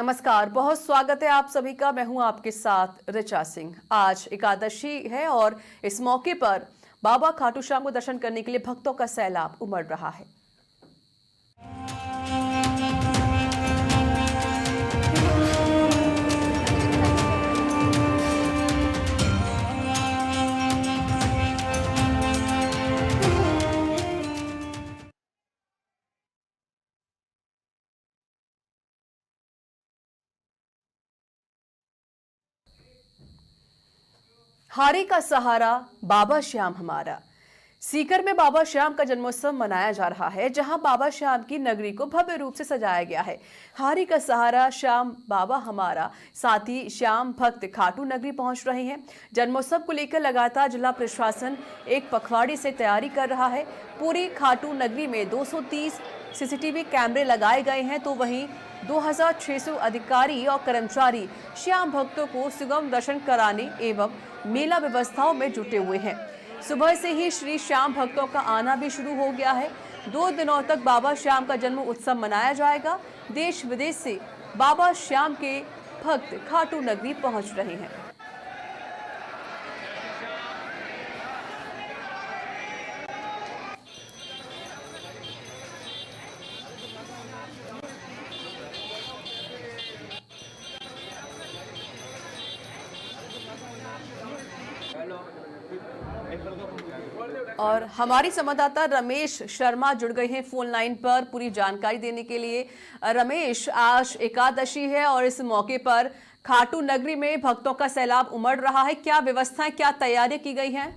नमस्कार, बहुत स्वागत है आप सभी का। मैं हूं आपके साथ ऋचा सिंह। आज एकादशी है और इस मौके पर बाबा खाटू श्याम को दर्शन करने के लिए भक्तों का सैलाब उमड़ रहा है। हारे का सहारा बाबा श्याम हमारा। सीकर में बाबा श्याम का जन्मोत्सव मनाया जा रहा है, जहां बाबा श्याम की नगरी को भव्य रूप से सजाया गया है। हारी का सहारा श्याम बाबा हमारा, साथ ही श्याम भक्त खाटू नगरी पहुंच रहे हैं। जन्मोत्सव को लेकर लगातार जिला प्रशासन एक पखवाड़े से तैयारी कर रहा है। पूरी खाटू नगरी में 230 सीसीटीवी कैमरे लगाए गए हैं, तो वहीं 2600 अधिकारी और कर्मचारी श्याम भक्तों को सुगम दर्शन कराने एवं मेला व्यवस्थाओं में जुटे हुए हैं। सुबह से ही श्री श्याम भक्तों का आना भी शुरू हो गया है। 2 दिनों तक बाबा श्याम का जन्म उत्सव मनाया जाएगा। देश विदेश से बाबा श्याम के भक्त खाटू नगरी पहुंच रहे हैं। और हमारी संवाददाता रमेश शर्मा जुड़ गए हैं फोन लाइन पर पूरी जानकारी देने के लिए। रमेश, आज एकादशी है और इस मौके पर खाटू नगरी में भक्तों का सैलाब उमड़ रहा है। क्या व्यवस्थाएं, क्या तैयारियां की गई हैं?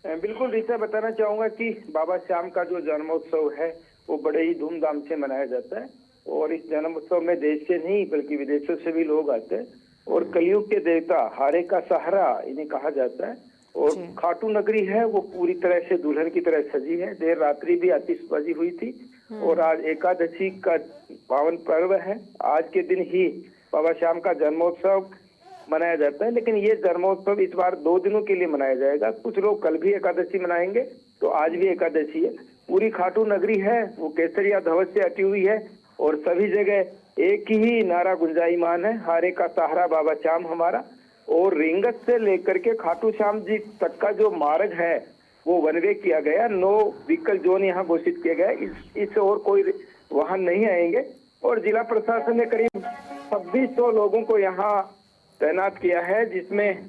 बिल्कुल रीता, बताना चाहूंगा कि बाबा श्याम का जो जन्मोत्सव है वो बड़े ही धूमधाम से मनाया जाता है और इस जन्मोत्सव में देश से नहीं बल्कि विदेशों से भी लोग आते हैं। और कलयुग के देवता हारे का सहारा इन्हें कहा जाता है। और खाटू नगरी है वो पूरी तरह से दुल्हन की तरह सजी है। देर रात्रि भी आतिशबाजी हुई थी और आज एकादशी का पावन पर्व है। आज के दिन ही बाबा श्याम का जन्मोत्सव मनाया जाता है, लेकिन ये जन्मोत्सव इस बार 2 दिनों के लिए मनाया जाएगा। कुछ लोग कल भी एकादशी मनाएंगे, तो आज भी एकादशी है। पूरी खाटू नगरी है वो केसरिया ध्वज से अटी हुई है और सभी जगह एक ही नारा गुंजायमान है, हारे का सहारा बाबा श्याम हमारा। और रिंगत से लेकर के खाटू श्याम जी तक का जो मार्ग है वो वन वे किया गया। 9 व्हीकल जोन यहाँ घोषित किया गया। इस और कोई वाहन नहीं आएंगे। और जिला प्रशासन ने करीब 2600 लोगों को यहाँ तैनात किया है, जिसमें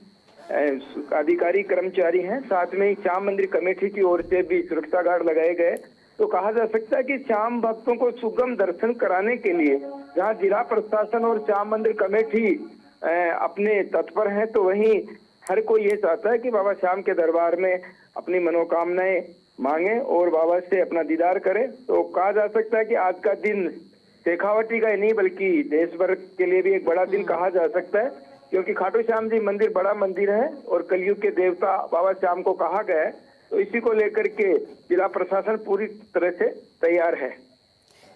अधिकारी कर्मचारी हैं। साथ में ही श्याम मंदिर कमेटी की ओर से भी सुरक्षा गार्ड लगाए गए। तो कहा जा सकता है कि श्याम भक्तों को सुगम दर्शन कराने के लिए जहाँ जिला प्रशासन और श्याम मंदिर कमेटी अपने तत्पर हैं, तो वहीं हर कोई ये चाहता है कि बाबा श्याम के दरबार में अपनी मनोकामनाएं मांगे और बाबा से अपना दीदार करें। तो कहा जा सकता है कि आज का दिन शेखावटी का ही नहीं बल्कि देश भर के लिए भी एक बड़ा दिन कहा जा सकता है, क्योंकि खाटू श्याम जी मंदिर बड़ा मंदिर है और कलयुग के देवता बाबा श्याम को कहा गया है। तो इसी को लेकर के जिला प्रशासन पूरी तरह से तैयार है।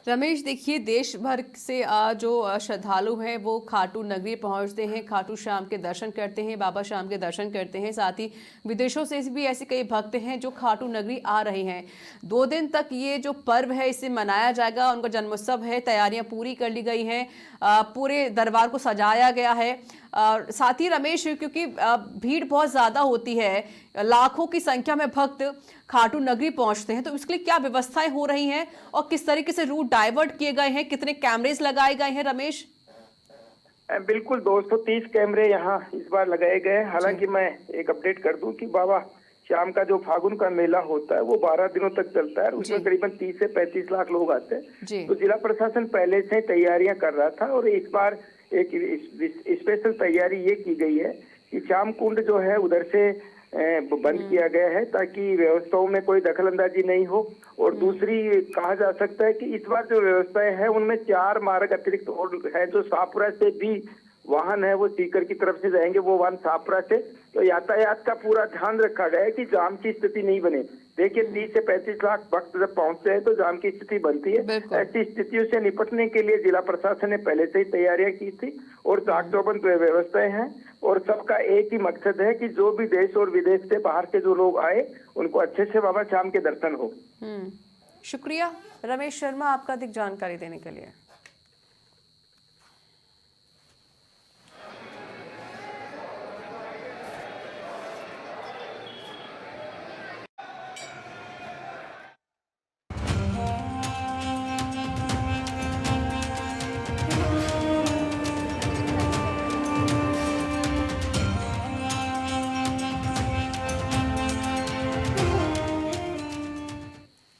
रमेश, देखिए, देश भर से जो श्रद्धालु हैं वो खाटू नगरी पहुंचते हैं, खाटू श्याम के दर्शन करते हैं, बाबा श्याम के दर्शन करते हैं। साथ ही विदेशों से भी ऐसे कई भक्त हैं जो खाटू नगरी आ रहे हैं। 2 दिन तक ये जो पर्व है इसे मनाया जाएगा। उनका जन्मोत्सव है, तैयारियां पूरी कर ली गई हैं, पूरे दरबार को सजाया गया है। साथ ही रमेश, क्योंकि भीड़ बहुत ज़्यादा होती है, लाखों की संख्या में भक्त खाटू नगरी पहुंचते हैं, तो इसके लिए क्या व्यवस्थाएं हो रही हैं और किस तरीके से रूट डाइवर्ट किए गए हैं, कितने कैमरेज लगाए गए हैं? रमेश, बिल्कुल 230 कैमरे यहाँ इस बार लगाए गए। हालांकि मैं एक अपडेट कर दूं कि बाबा श्याम का जो फागुन का मेला होता है वो 12 दिनों तक चलता है। उसमें करीबन 30 से 35 लाख लोग आते हैं। तो जिला प्रशासन पहले से तैयारियां कर रहा था और इस बार एक स्पेशल तैयारी ये की गई है कि श्याम कुंड जो है उधर से बंद किया गया है ताकि व्यवस्थाओं में कोई दखलंदाजी नहीं हो। और दूसरी कहा जा सकता है कि इस बार जो व्यवस्थाएं हैं उनमें 4 मार्ग अतिरिक्त और है। जो शाहपुरा से भी वाहन है वो सीकर की तरफ से जाएंगे, वो वाहन शाहपुरा से। तो यातायात का पूरा ध्यान रखा गया है कि जाम की स्थिति नहीं बने। देखिए 30 से 35 लाख भक्त जब पहुंचते हैं तो जाम की स्थिति बनती है। ऐसी स्थितियों से निपटने के लिए जिला प्रशासन ने पहले से ही तैयारियां की थी और चाक चौबंद व्यवस्थाएं हैं। और सबका एक ही मकसद है कि जो भी देश और विदेश से बाहर के जो लोग आए उनको अच्छे से बाबा श्याम के दर्शन हो। शुक्रिया रमेश शर्मा, आपका अधिक जानकारी देने के लिए।